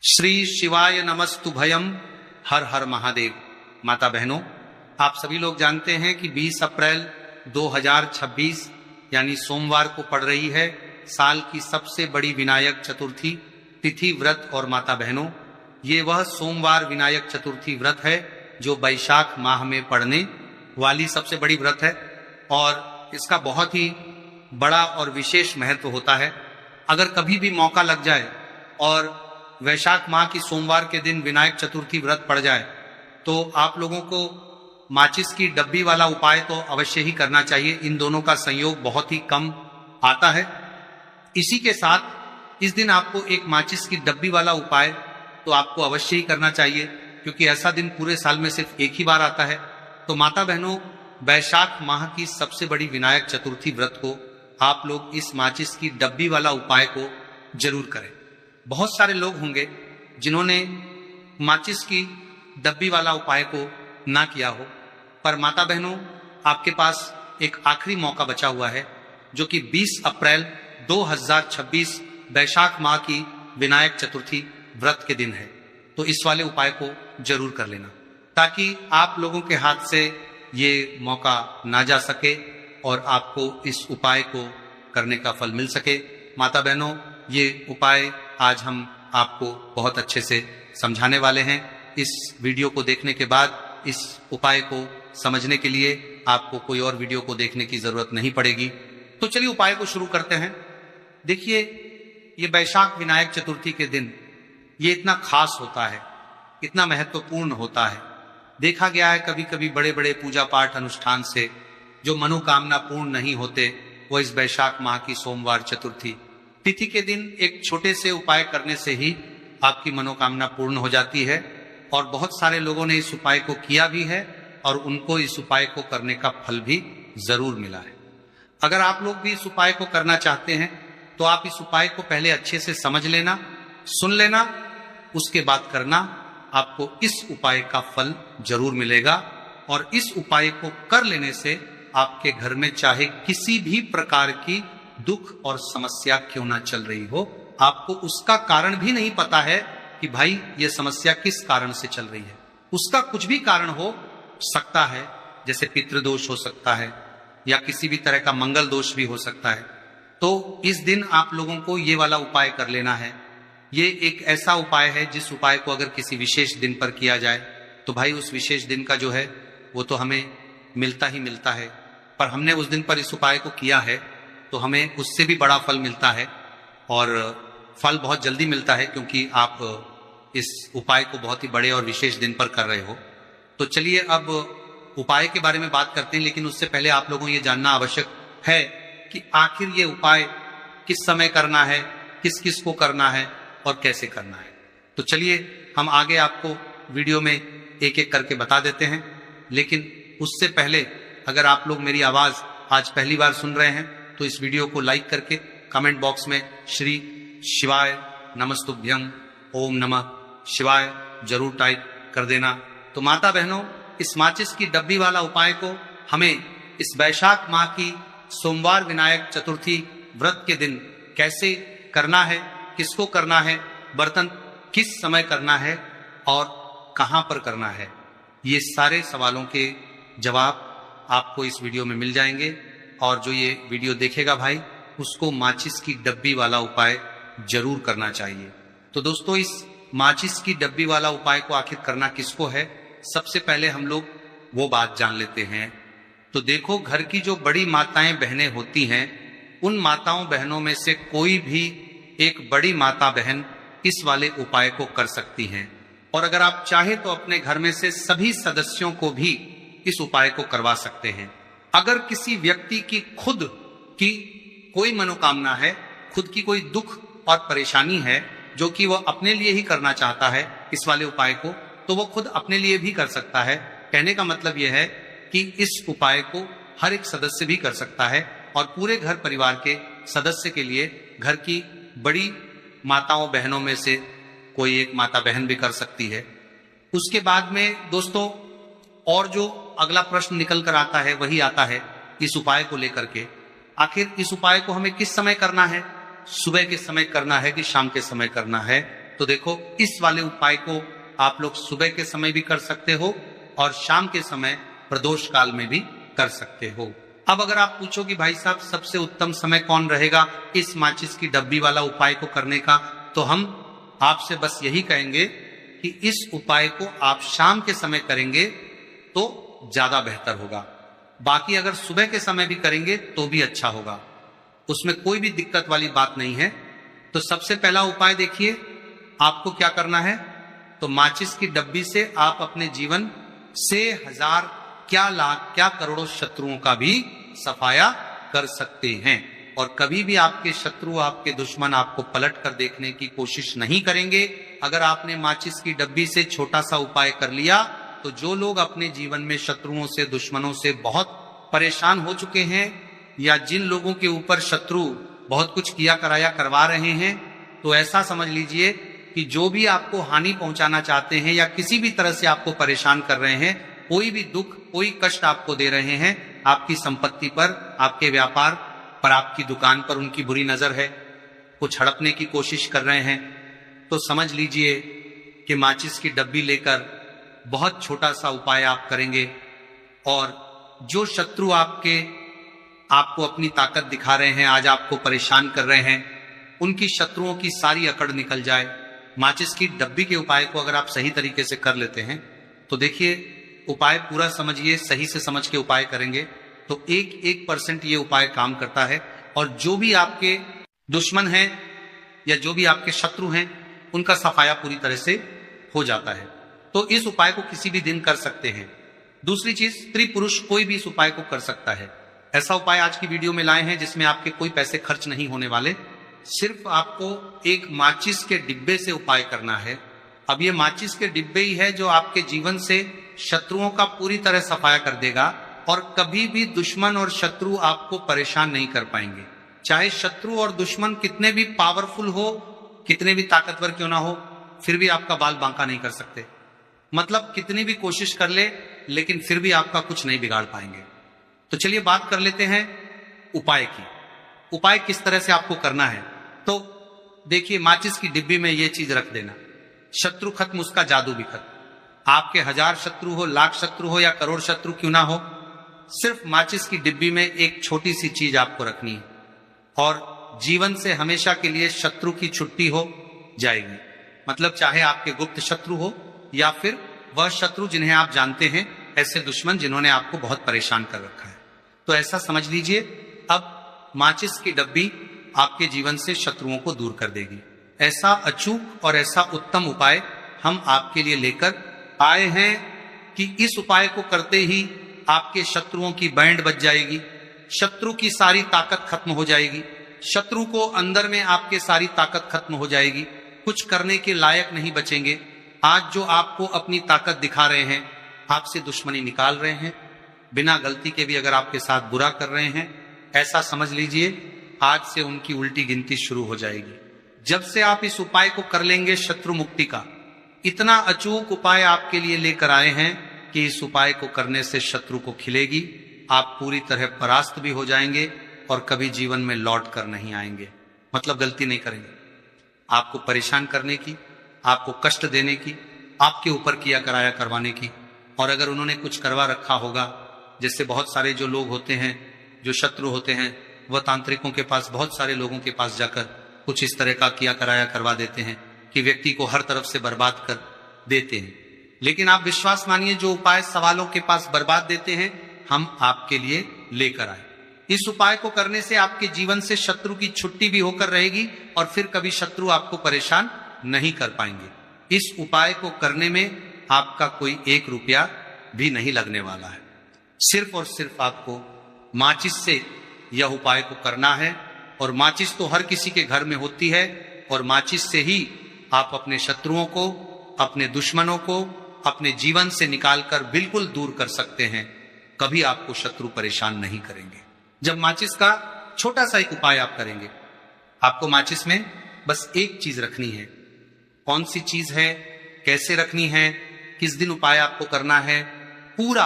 श्री शिवाय नमस्तु भयम। हर हर महादेव। माता बहनों, आप सभी लोग जानते हैं कि 20 अप्रैल 2026 यानी सोमवार को पड़ रही है साल की सबसे बड़ी विनायक चतुर्थी तिथि व्रत। और माता बहनों, ये वह सोमवार विनायक चतुर्थी व्रत है जो वैशाख माह में पड़ने वाली सबसे बड़ी व्रत है और इसका बहुत ही बड़ा और विशेष महत्व होता है। अगर कभी भी मौका लग जाए और वैशाख माह की सोमवार के दिन विनायक चतुर्थी व्रत पड़ जाए तो आप लोगों को माचिस की डब्बी वाला उपाय तो अवश्य ही करना चाहिए। इन दोनों का संयोग बहुत ही कम आता है। इसी के साथ इस दिन आपको एक माचिस की डब्बी वाला उपाय तो आपको अवश्य ही करना चाहिए, क्योंकि ऐसा दिन पूरे साल में सिर्फ एक ही बार आता है। तो माता बहनों, वैशाख माह की सबसे बड़ी विनायक चतुर्थी व्रत को आप लोग इस माचिस की डब्बी वाला उपाय को जरूर करें। बहुत सारे लोग होंगे जिन्होंने माचिस की डब्बी वाला उपाय को ना किया हो, पर माता बहनों, आपके पास एक आखिरी मौका बचा हुआ है जो कि 20 अप्रैल 2026 वैशाख माह की विनायक चतुर्थी व्रत के दिन है। तो इस वाले उपाय को जरूर कर लेना ताकि आप लोगों के हाथ से ये मौका ना जा सके और आपको इस उपाय को करने का फल मिल सके। माता बहनों, ये उपाय आज हम आपको बहुत अच्छे से समझाने वाले हैं। इस वीडियो को देखने के बाद इस उपाय को समझने के लिए आपको कोई और वीडियो को देखने की जरूरत नहीं पड़ेगी। तो चलिए उपाय को शुरू करते हैं। देखिए, ये वैशाख विनायक चतुर्थी के दिन ये इतना खास होता है, इतना महत्वपूर्ण होता है। देखा गया है कभी कभी बड़े बड़े पूजा पाठ अनुष्ठान से जो मनोकामना पूर्ण नहीं होते, वो इस वैशाख माह की सोमवार चतुर्थी तिथि के दिन एक छोटे से उपाय करने से ही आपकी मनोकामना पूर्ण हो जाती है। और बहुत सारे लोगों ने इस उपाय को किया भी है और उनको इस उपाय को करने का फल भी जरूर मिला है। अगर आप लोग भी इस उपाय को करना चाहते हैं तो आप इस उपाय को पहले अच्छे से समझ लेना, सुन लेना, उसके बाद करना। आपको इस उपाय का फल जरूर मिलेगा और इस उपाय को कर लेने से आपके घर में चाहे किसी भी प्रकार की दुख और समस्या क्यों ना चल रही हो, आपको उसका कारण भी नहीं पता है कि भाई ये समस्या किस कारण से चल रही है। उसका कुछ भी कारण हो सकता है, जैसे पितृदोष हो सकता है या किसी भी तरह का मंगल दोष भी हो सकता है। तो इस दिन आप लोगों को ये वाला उपाय कर लेना है। ये एक ऐसा उपाय है जिस उपाय को अगर किसी विशेष दिन पर किया जाए तो भाई उस विशेष दिन का जो है वो तो हमें मिलता ही मिलता है, पर हमने उस दिन पर इस उपाय को किया है तो हमें उससे भी बड़ा फल मिलता है और फल बहुत जल्दी मिलता है, क्योंकि आप इस उपाय को बहुत ही बड़े और विशेष दिन पर कर रहे हो। तो चलिए अब उपाय के बारे में बात करते हैं, लेकिन उससे पहले आप लोगों को ये जानना आवश्यक है कि आखिर ये उपाय किस समय करना है, किस किस को करना है और कैसे करना है। तो चलिए हम आगे आपको वीडियो में एक एक करके बता देते हैं, लेकिन उससे पहले अगर आप लोग मेरी आवाज आज पहली बार सुन रहे हैं तो इस वीडियो को लाइक करके कमेंट बॉक्स में श्री शिवाय नमस्तुभ्यं ओम नमः शिवाय जरूर टाइप कर देना। तो माता बहनों, इस माचिस की डब्बी वाला उपाय को हमें इस वैशाख माह की सोमवार विनायक चतुर्थी व्रत के दिन कैसे करना है, किसको करना है, बर्तन किस समय करना है और कहां पर करना है, ये सारे सवालों के जवाब आपको इस वीडियो में मिल जाएंगे। और जो ये वीडियो देखेगा भाई, उसको माचिस की डब्बी वाला उपाय जरूर करना चाहिए। तो दोस्तों, इस माचिस की डब्बी वाला उपाय को आखिर करना किसको है, सबसे पहले हम लोग वो बात जान लेते हैं। तो देखो, घर की जो बड़ी माताएं बहनें होती हैं, उन माताओं बहनों में से कोई भी एक बड़ी माता बहन इस वाले उपाय को कर सकती हैं। और अगर आप चाहे तो अपने घर में से सभी सदस्यों को भी इस उपाय को करवा सकते हैं। अगर किसी व्यक्ति की खुद की कोई मनोकामना है, खुद की कोई दुख और परेशानी है जो कि वह अपने लिए ही करना चाहता है इस वाले उपाय को, तो वो खुद अपने लिए भी कर सकता है। कहने का मतलब यह है कि इस उपाय को हर एक सदस्य भी कर सकता है और पूरे घर परिवार के सदस्य के लिए घर की बड़ी माताओं बहनों में से कोई एक माता बहन भी कर सकती है। उसके बाद में दोस्तों और जो अगला प्रश्न निकल कर आता है वही आता है इस उपाय को लेकर के, आखिर इस उपाय को हमें किस समय करना है, सुबह के समय करना है कि शाम के समय करना है। तो देखो, इस वाले उपाय को आप लोग सुबह के समय भी कर सकते हो और शाम के समय प्रदोष काल में भी कर सकते हो। अब अगर आप पूछो कि भाई साहब सबसे उत्तम समय कौन रहेगा इस माचिस की डब्बी वाला उपाय को करने का, तो हम आपसे बस यही कहेंगे कि इस उपाय को आप शाम के समय करेंगे तो ज्यादा बेहतर होगा। बाकी अगर सुबह के समय भी करेंगे तो भी अच्छा होगा, उसमें कोई भी दिक्कत वाली बात नहीं है। तो सबसे पहला उपाय देखिए, आपको क्या करना है, तो माचिस की डब्बी से आप अपने जीवन से हजार, क्या लाख, क्या करोड़ों शत्रुओं का भी सफाया कर सकते हैं। और कभी भी आपके शत्रु, आपके दुश्मन आपको पलट कर देखने की कोशिश नहीं करेंगे। अगर आपने माचिस की डब्बी से छोटा सा उपाय कर लिया तो जो लोग अपने जीवन में शत्रुओं से, दुश्मनों से बहुत परेशान हो चुके हैं, या जिन लोगों के ऊपर शत्रु बहुत कुछ किया कराया करवा रहे हैं, तो ऐसा समझ लीजिए कि जो भी आपको हानि पहुंचाना चाहते हैं या किसी भी तरह से आपको परेशान कर रहे हैं, कोई भी दुख, कोई कष्ट आपको दे रहे हैं, आपकी संपत्ति पर, आपके व्यापार पर, आपकी दुकान पर उनकी बुरी नजर है, कुछ हड़पने की कोशिश कर रहे हैं, तो समझ लीजिए कि माचिस की डब्बी लेकर बहुत छोटा सा उपाय आप करेंगे और जो शत्रु आपको अपनी ताकत दिखा रहे हैं, आज आपको परेशान कर रहे हैं, उनकी शत्रुओं की सारी अकड़ निकल जाए। माचिस की डब्बी के उपाय को अगर आप सही तरीके से कर लेते हैं तो देखिए, उपाय पूरा समझिए, सही से समझ के उपाय करेंगे तो 1% ये उपाय काम करता है। और जो भी आपके दुश्मन हैं या जो भी आपके शत्रु हैं, उनका सफाया पूरी तरह से हो जाता है। तो इस उपाय को किसी भी दिन कर सकते हैं। दूसरी चीज, स्त्री पुरुष कोई भी इस उपाय को कर सकता है। ऐसा उपाय आज की वीडियो में लाए हैं जिसमें आपके कोई पैसे खर्च नहीं होने वाले, सिर्फ आपको एक माचिस के डिब्बे से उपाय करना है। अब ये माचिस के डिब्बे ही है जो आपके जीवन से शत्रुओं का पूरी तरह सफाया कर देगा और कभी भी दुश्मन और शत्रु आपको परेशान नहीं कर पाएंगे। चाहे शत्रु और दुश्मन कितने भी पावरफुल हो, कितने भी ताकतवर क्यों ना हो, फिर भी आपका बाल बांका नहीं कर सकते। मतलब कितनी भी कोशिश कर ले, लेकिन फिर भी आपका कुछ नहीं बिगाड़ पाएंगे। तो चलिए बात कर लेते हैं उपाय की। उपाय किस तरह से आपको करना है, तो देखिए, माचिस की डिब्बी में ये चीज रख देना, शत्रु खत्म उसका जादू भी खत्म। आपके 1000 शत्रु हो, लाख शत्रु हो या करोड़ शत्रु क्यों ना हो, सिर्फ माचिस की डिब्बी में एक छोटी सी चीज आपको रखनी है और जीवन से हमेशा के लिए शत्रु की छुट्टी हो जाएगी। मतलब चाहे आपके गुप्त शत्रु हो या फिर वह शत्रु जिन्हें आप जानते हैं, ऐसे दुश्मन जिन्होंने आपको बहुत परेशान कर रखा है, तो ऐसा समझ लीजिए अब माचिस की डब्बी आपके जीवन से शत्रुओं को दूर कर देगी। ऐसा अचूक और ऐसा उत्तम उपाय हम आपके लिए लेकर आए हैं कि इस उपाय को करते ही आपके शत्रुओं की बैंड बज जाएगी, शत्रु की सारी ताकत खत्म हो जाएगी, शत्रु को अंदर में आपके सारी ताकत खत्म हो जाएगी, कुछ करने के लायक नहीं बचेंगे। आज जो आपको अपनी ताकत दिखा रहे हैं, आपसे दुश्मनी निकाल रहे हैं, बिना गलती के भी अगर आपके साथ बुरा कर रहे हैं, ऐसा समझ लीजिए आज से उनकी उल्टी गिनती शुरू हो जाएगी। जब से आप इस उपाय को कर लेंगे, शत्रु मुक्ति का इतना अचूक उपाय आपके लिए लेकर आए हैं कि इस उपाय को करने से शत्रु को खिलेगी, आप पूरी तरह परास्त भी हो जाएंगे और कभी जीवन में लौट कर नहीं आएंगे। मतलब गलती नहीं करेंगे, आपको परेशान करने की, आपको कष्ट देने की, आपके ऊपर किया कराया करवाने की। और अगर उन्होंने कुछ करवा रखा होगा, जैसे बहुत सारे जो लोग होते हैं, जो शत्रु होते हैं, वह तांत्रिकों के पास, बहुत सारे लोगों के पास जाकर कुछ इस तरह का किया कराया करवा देते हैं कि व्यक्ति को हर तरफ से बर्बाद कर देते हैं। लेकिन आप विश्वास मानिए, जो उपाय सवालों के पास बर्बाद देते हैं, हम आपके लिए लेकर आए। इस उपाय को करने से आपके जीवन से शत्रु की छुट्टी भी होकर रहेगी और फिर कभी शत्रु आपको परेशान नहीं कर पाएंगे। इस उपाय को करने में आपका कोई 1 रुपया भी नहीं लगने वाला है। सिर्फ और सिर्फ आपको माचिस से यह उपाय को करना है। और माचिस तो हर किसी के घर में होती है और माचिस से ही आप अपने शत्रुओं को, अपने दुश्मनों को अपने जीवन से निकालकर बिल्कुल दूर कर सकते हैं। कभी आपको शत्रु परेशान नहीं करेंगे। जब माचिस का छोटा सा एक उपाय आप करेंगे, आपको माचिस में बस एक चीज रखनी है। कौन सी चीज है, कैसे रखनी है, किस दिन उपाय आपको करना है, पूरा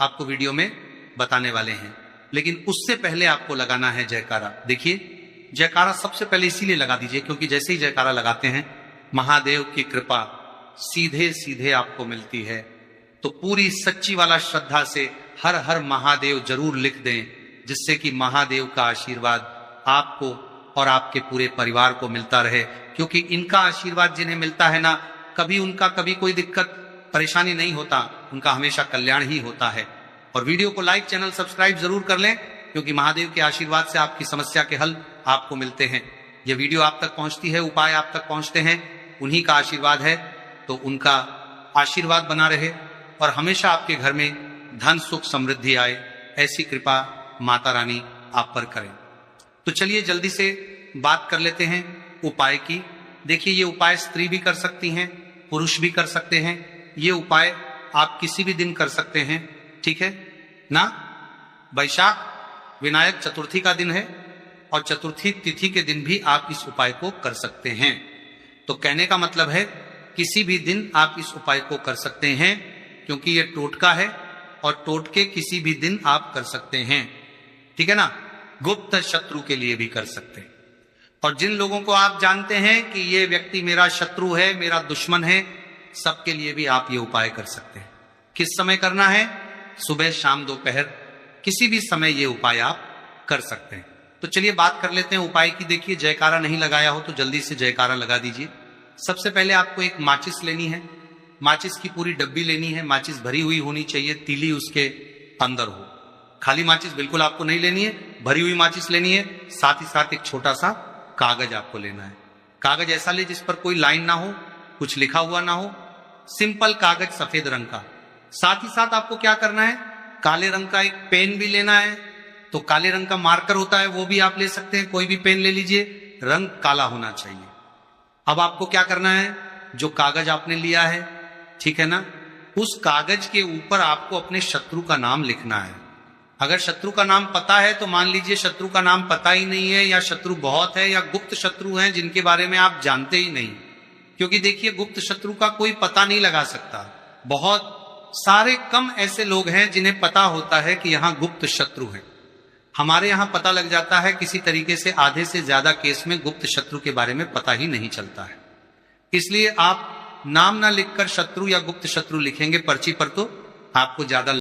आपको वीडियो में बताने वाले हैं। लेकिन उससे पहले आपको लगाना है जयकारा। देखिए, जयकारा सबसे पहले इसीलिए लगा दीजिए क्योंकि जैसे ही जयकारा लगाते हैं महादेव की कृपा सीधे सीधे आपको मिलती है। तो पूरी सच्ची वाला श्रद्धा से हर हर महादेव जरूर लिख दें, जिससे कि महादेव का आशीर्वाद आपको और आपके पूरे परिवार को मिलता रहे। क्योंकि इनका आशीर्वाद जिन्हें मिलता है ना, कभी उनका कभी कोई दिक्कत परेशानी नहीं होता, उनका हमेशा कल्याण ही होता है। और वीडियो को लाइक, चैनल सब्सक्राइब जरूर कर लें, क्योंकि महादेव के आशीर्वाद से आपकी समस्या के हल आपको मिलते हैं। ये वीडियो आप तक पहुंचती है, उपाय आप तक पहुंचते हैं, उन्हीं का आशीर्वाद है। तो उनका आशीर्वाद बना रहे और हमेशा आपके घर में धन सुख समृद्धि आए, ऐसी कृपा माता रानी आप पर करें। तो चलिए जल्दी से बात कर लेते हैं उपाय की। देखिए, ये उपाय स्त्री भी कर सकती हैं, पुरुष भी कर सकते हैं। ये उपाय आप किसी भी दिन कर सकते हैं, ठीक है ना। वैशाख विनायक चतुर्थी का दिन है और चतुर्थी तिथि के दिन भी आप इस उपाय को कर सकते हैं। तो कहने का मतलब है किसी भी दिन आप इस उपाय को कर सकते हैं, क्योंकि ये टोटका है और टोटके किसी भी दिन आप कर सकते हैं, ठीक है ना। गुप्त शत्रु के लिए भी कर सकते हैं। और जिन लोगों को आप जानते हैं कि ये व्यक्ति मेरा शत्रु है, मेरा दुश्मन है, सबके लिए भी आप ये उपाय कर सकते हैं। किस समय करना है? सुबह, शाम, दोपहर, किसी भी समय ये उपाय आप कर सकते हैं। तो चलिए बात कर लेते हैं उपाय की। देखिए, जयकारा नहीं लगाया हो तो जल्दी से जयकारा लगा दीजिए। सबसे पहले आपको एक माचिस लेनी है, माचिस की पूरी डब्बी लेनी है। माचिस भरी हुई होनी चाहिए, तीली उसके अंदर हो। खाली माचिस बिल्कुल आपको नहीं लेनी है, भरी हुई माचिस लेनी है। साथ ही साथ एक छोटा सा कागज आपको लेना है। कागज ऐसा ले जिस पर कोई लाइन ना हो, कुछ लिखा हुआ ना हो, सिंपल कागज सफेद रंग का। साथ ही साथ आपको क्या करना है, काले रंग का एक पेन भी लेना है। तो काले रंग का मार्कर होता है, वो भी आप ले सकते हैं, कोई भी पेन ले लीजिए, रंग काला होना चाहिए। अब आपको क्या करना है, जो कागज आपने लिया है, ठीक है ना, उस कागज के ऊपर आपको अपने शत्रु का नाम लिखना है। अगर शत्रु का नाम पता है तो मान लीजिए शत्रु का नाम पता ही नहीं है, या शत्रु बहुत है, या गुप्त शत्रु हैं जिनके बारे में आप जानते ही नहीं। क्योंकि देखिए, गुप्त शत्रु का कोई पता नहीं लगा सकता। बहुत सारे कम ऐसे लोग हैं जिन्हें पता होता है कि यहाँ गुप्त शत्रु है। हमारे यहाँ पता लग जाता है किसी तरीके से। आधे से ज्यादा केस में गुप्त शत्रु के बारे में पता ही नहीं चलता है। इसलिए आप नाम ना लिखकर शत्रु या गुप्त शत्रु लिखेंगे पर्ची पर तो आपको ज्यादा